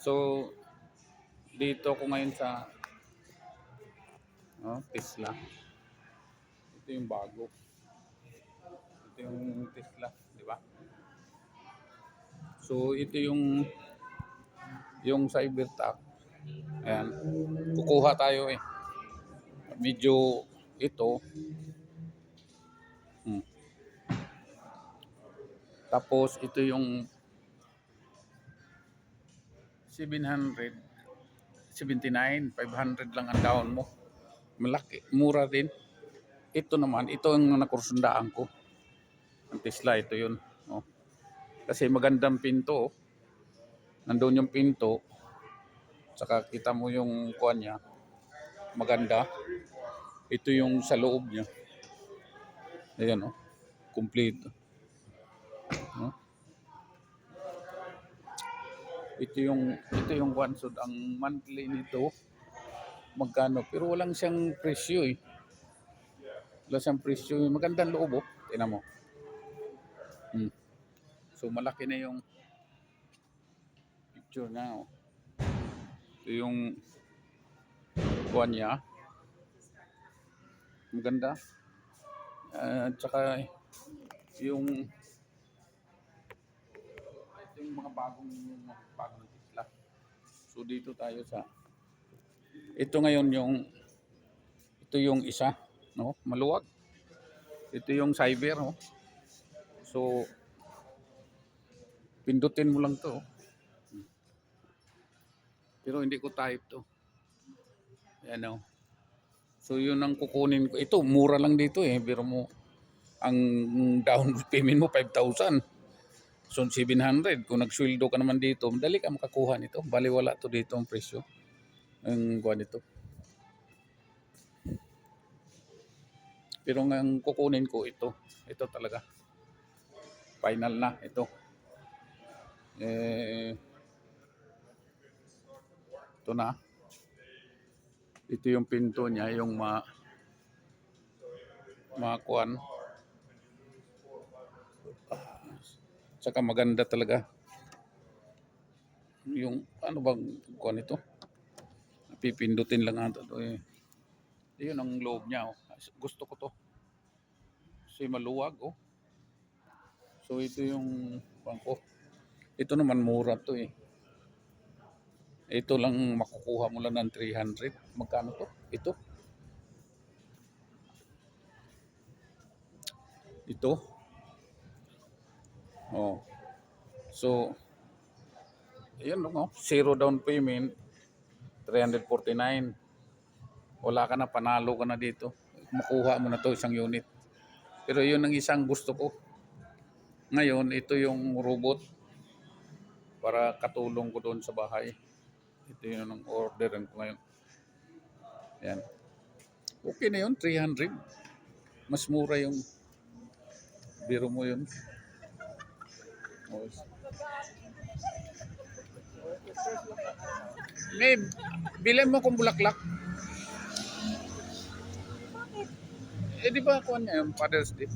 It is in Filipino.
So, dito ako ngayon sa Tesla. Ito yung bago. Ito yung Tesla, di ba? So, ito yung Cybertruck. Ayan. Kukuha tayo eh. Medyo ito. Hmm. Tapos ito yung 779, 500 lang ang down mo. Malaki, mura din. Ito naman, ito ang nakursundaan ko. Ang Tesla, ito yun. Oh. Kasi magandang pinto. Oh. Nandun yung pinto. Saka kita mo yung kuan niya. Maganda. Ito yung sa loob niya. Ayan oh. Complete. Oh. Ito yung one shot. Ang monthly nito magkano, pero walang siyang presyo eh. Wala siyang presyo. Magandang loob oh. Tingnan mo. So malaki na yung picture na oh. Ito yung kuan niya. Maganda. At saka yung mga bagong Tesla. So dito tayo sa ito ngayon ito yung isa, no? Maluwag. Ito yung cyber, no? So pindutin mo lang 'to. Pero hindi ko type 'to. Ayan oh. So yun ang kukunin ko. Ito mura lang dito eh, pero mo ang down payment mo 5,000. So 700 kung nagsweldo ka naman dito, madali ka makakuha nito. Baliwala to dito ang presyo. Ang kuha nito. Pero ang kukunin ko ito. Ito talaga. Final na ito. Ito na. Ito yung pinto niya, yung makuan. Saka maganda talaga. Yung ano bang kuan ito? Pipindutin lang ata ito eh. Yun ang loob niya. Oh. Gusto ko to. Kasi maluwag oh. So ito yung bangko. Ito naman mura to eh. Ito lang makukuha mo lang ng 300. Magkano to? Ito. Ito. Oh. So ayan no, zero down payment 349. Wala ka na, panalo ka na dito. Makuha mo na to isang unit. Pero yun ang isang gusto ko. Ngayon, ito yung robot para katulong ko doon sa bahay. Ito yun ang order ko ngayon. Ayan. Okay na yun, 300. Mas mura yung biro mo yun. May bilan mo kung bulaklak. Eh di ba ako niya yung Father's Day?